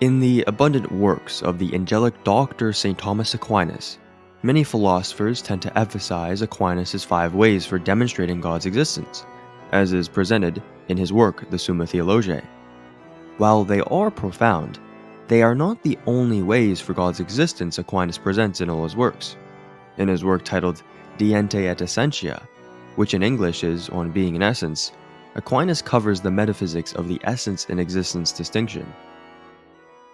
In the abundant works of the angelic doctor St. Thomas Aquinas, many philosophers tend to emphasize Aquinas' 5 ways for demonstrating God's existence, as is presented in his work, the Summa Theologiae. While they are profound, they are not the only ways for God's existence Aquinas presents in all his works. In his work titled De ente et essentia, which in English is On Being and Essence, Aquinas covers the metaphysics of the essence and existence distinction.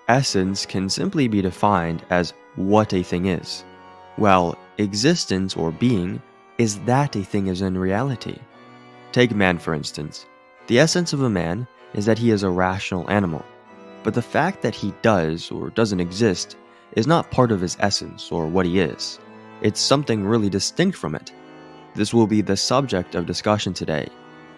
Essence can simply be defined as what a thing is, while existence or being is that a thing is in reality. Take man, for instance. The essence of a man is that he is a rational animal, but the fact that he does or doesn't exist is not part of his essence or what he is. It's something really distinct from it. This will be the subject of discussion today,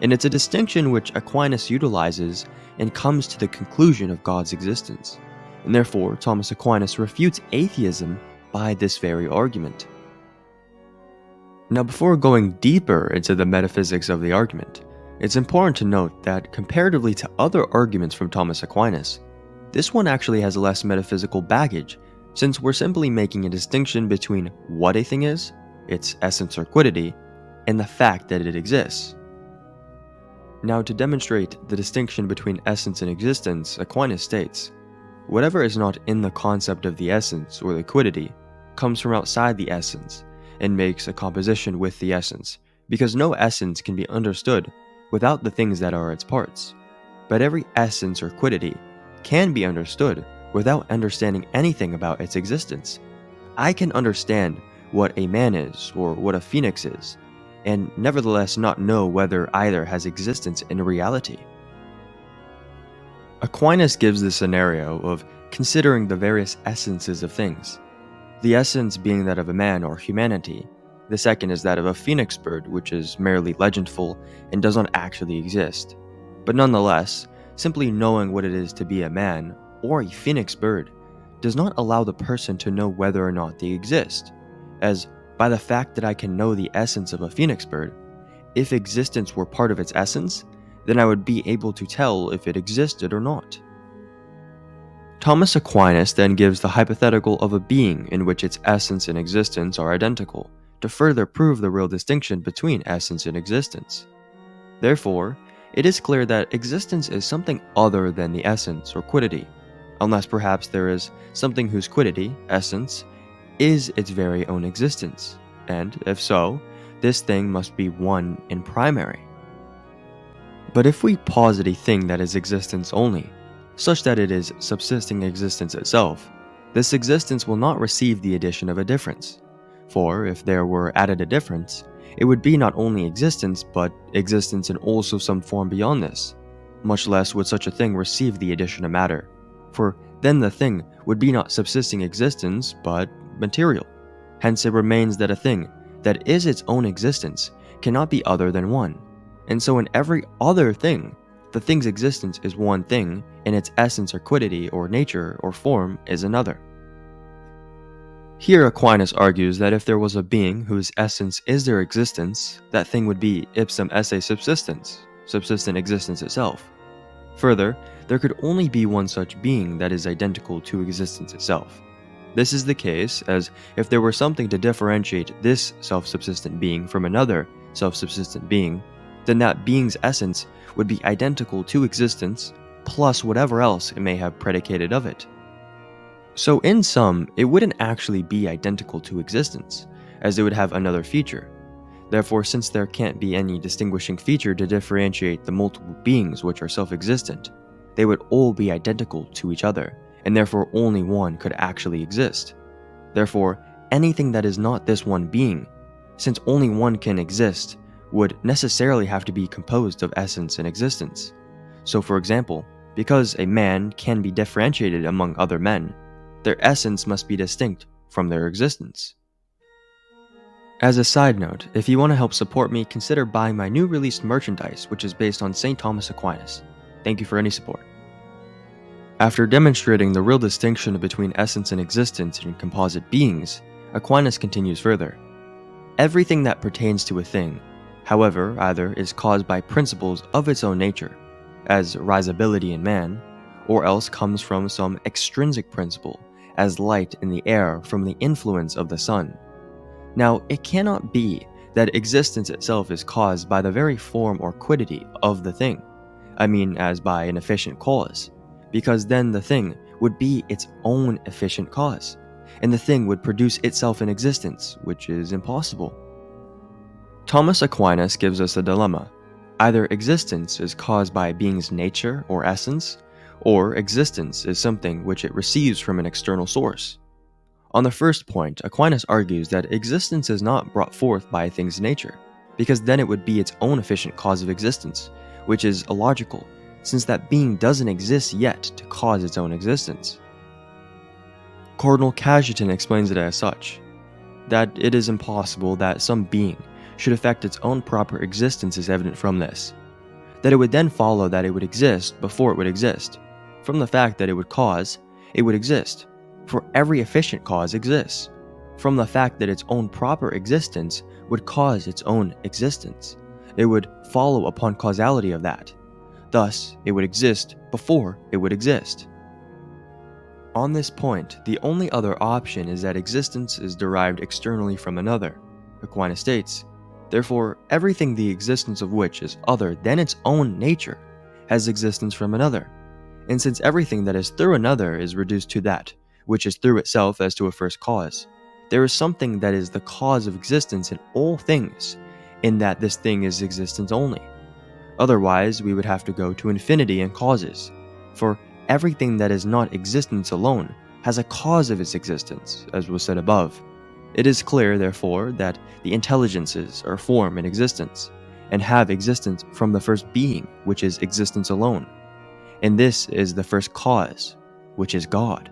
and it's a distinction which Aquinas utilizes and comes to the conclusion of God's existence. And therefore, Thomas Aquinas refutes atheism by this very argument. Now, before going deeper into the metaphysics of the argument, it's important to note that comparatively to other arguments from Thomas Aquinas, this one actually has less metaphysical baggage, since we're simply making a distinction between what a thing is, its essence or quiddity, and the fact that it exists. Now, to demonstrate the distinction between essence and existence, Aquinas states, whatever is not in the concept of the essence or the quiddity comes from outside the essence and makes a composition with the essence, because no essence can be understood without the things that are its parts. But every essence or quiddity can be understood without understanding anything about its existence. I can understand what a man is or what a phoenix is, and nevertheless not know whether either has existence in reality. Aquinas gives the scenario of considering the various essences of things. The essence being that of a man or humanity. The second is that of a phoenix bird, which is merely legendful and does not actually exist. But nonetheless, simply knowing what it is to be a man or a phoenix bird does not allow the person to know whether or not they exist, as by the fact that I can know the essence of a phoenix bird, if existence were part of its essence, then I would be able to tell if it existed or not. Thomas Aquinas then gives the hypothetical of a being in which its essence and existence are identical, to further prove the real distinction between essence and existence. Therefore, it is clear that existence is something other than the essence or quiddity, unless perhaps there is something whose quiddity, essence, is its very own existence, and if so, this thing must be one and primary. But if we posit a thing that is existence only, such that it is subsisting existence itself, this existence will not receive the addition of a difference. For if there were added a difference, it would be not only existence, but existence in also some form beyond this. Much less would such a thing receive the addition of matter, for then the thing would be not subsisting existence, but material. Hence it remains that a thing that is its own existence cannot be other than one. And so in every other thing, the thing's existence is one thing, and its essence or quiddity or nature or form is another. Here Aquinas argues that if there was a being whose essence is their existence, that thing would be ipsum esse subsistens, subsistent existence itself. Further, there could only be one such being that is identical to existence itself. This is the case as if there were something to differentiate this self-subsistent being from another self-subsistent being, then that being's essence would be identical to existence plus whatever else it may have predicated of it. So in sum, it wouldn't actually be identical to existence, as it would have another feature. Therefore, since there can't be any distinguishing feature to differentiate the multiple beings which are self-existent, they would all be identical to each other, and therefore only one could actually exist. Therefore, anything that is not this one being, since only one can exist, would necessarily have to be composed of essence and existence. So for example, because a man can be differentiated among other men, their essence must be distinct from their existence. As a side note, if you want to help support me, consider buying my new released merchandise, which is based on St. Thomas Aquinas. Thank you for any support. After demonstrating the real distinction between essence and existence in composite beings, Aquinas continues further. Everything that pertains to a thing, however, either is caused by principles of its own nature, as risability in man, or else comes from some extrinsic principle, as light in the air from the influence of the sun. Now, it cannot be that existence itself is caused by the very form or quiddity of the thing, as by an efficient cause, because then the thing would be its own efficient cause, and the thing would produce itself in existence, which is impossible. Thomas Aquinas gives us a dilemma. Either existence is caused by a being's nature or essence, or existence is something which it receives from an external source. On the first point, Aquinas argues that existence is not brought forth by a thing's nature, because then it would be its own efficient cause of existence, which is illogical, since that being doesn't exist yet to cause its own existence. Cardinal Cajetan explains it as such, that it is impossible that some being should affect its own proper existence is evident from this, that it would then follow that it would exist before it would exist. From the fact that it would cause, it would exist, for every efficient cause exists. From the fact that its own proper existence would cause its own existence, it would follow upon causality of that. Thus, it would exist before it would exist. On this point, the only other option is that existence is derived externally from another. Aquinas states, therefore, everything the existence of which is other than its own nature has existence from another. And since everything that is through another is reduced to that which is through itself as to a first cause, there is something that is the cause of existence in all things, in that this thing is existence only. Otherwise, we would have to go to infinity in causes, for everything that is not existence alone has a cause of its existence, as was said above. It is clear, therefore, that the intelligences are form and existence, and have existence from the first being, which is existence alone. And this is the first cause, which is God.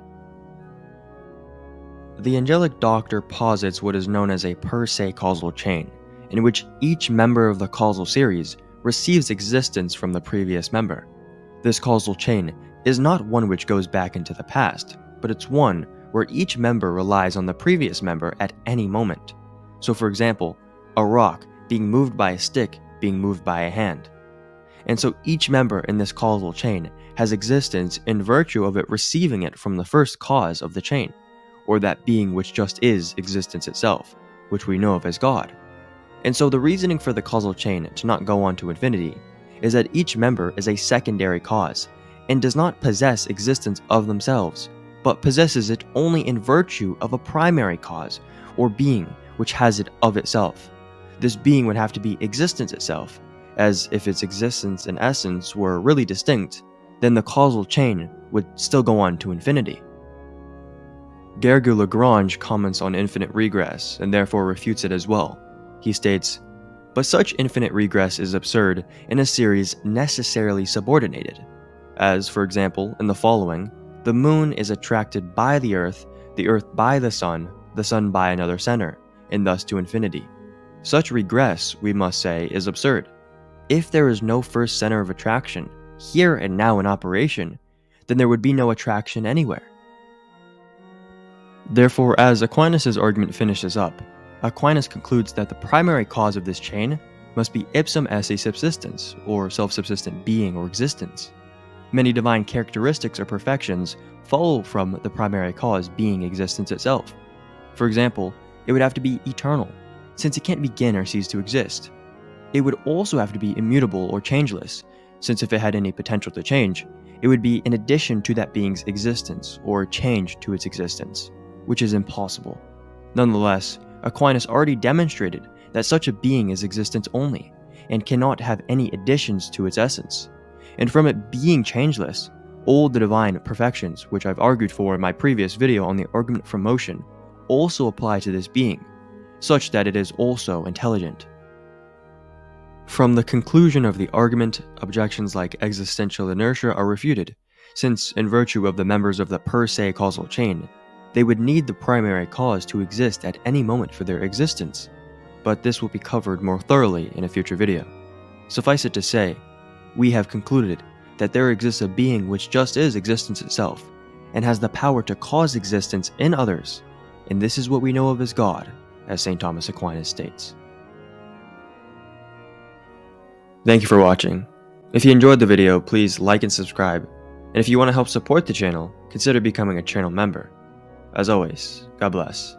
The angelic doctor posits what is known as a per se causal chain, in which each member of the causal series receives existence from the previous member. This causal chain is not one which goes back into the past, but it's one where each member relies on the previous member at any moment. So for example, a rock being moved by a stick being moved by a hand. And so each member in this causal chain has existence in virtue of it receiving it from the first cause of the chain, or that being which just is existence itself, which we know of as God. And so the reasoning for the causal chain to not go on to infinity is that each member is a secondary cause, and does not possess existence of themselves, but possesses it only in virtue of a primary cause, or being, which has it of itself. This being would have to be existence itself, as if its existence and essence were really distinct, then the causal chain would still go on to infinity. Gergoux-Lagrange comments on infinite regress, and therefore refutes it as well. He states, but such infinite regress is absurd in a series necessarily subordinated, as, for example, in the following, the moon is attracted by the earth by the sun by another center, and thus to infinity. Such regress, we must say, is absurd. If there is no first center of attraction, here and now in operation, then there would be no attraction anywhere. Therefore, as Aquinas' argument finishes up, Aquinas concludes that the primary cause of this chain must be ipsum esse subsistence, or self-subsistent being or existence. Many divine characteristics or perfections follow from the primary cause being existence itself. For example, it would have to be eternal, since it can't begin or cease to exist. It would also have to be immutable or changeless, since if it had any potential to change, it would be in addition to that being's existence or change to its existence, which is impossible. Nonetheless, Aquinas already demonstrated that such a being is existence only, and cannot have any additions to its essence. And from it being changeless, all the divine perfections, which I've argued for in my previous video on the argument from motion, also apply to this being, such that it is also intelligent. From the conclusion of the argument, objections like existential inertia are refuted, since in virtue of the members of the per se causal chain, they would need the primary cause to exist at any moment for their existence, but this will be covered more thoroughly in a future video. Suffice it to say, we have concluded that there exists a being which just is existence itself, and has the power to cause existence in others, and this is what we know of as God, as St. Thomas Aquinas states. Thank you for watching. If you enjoyed the video, please like and subscribe. And if you want to help support the channel, consider becoming a channel member. As always, God bless.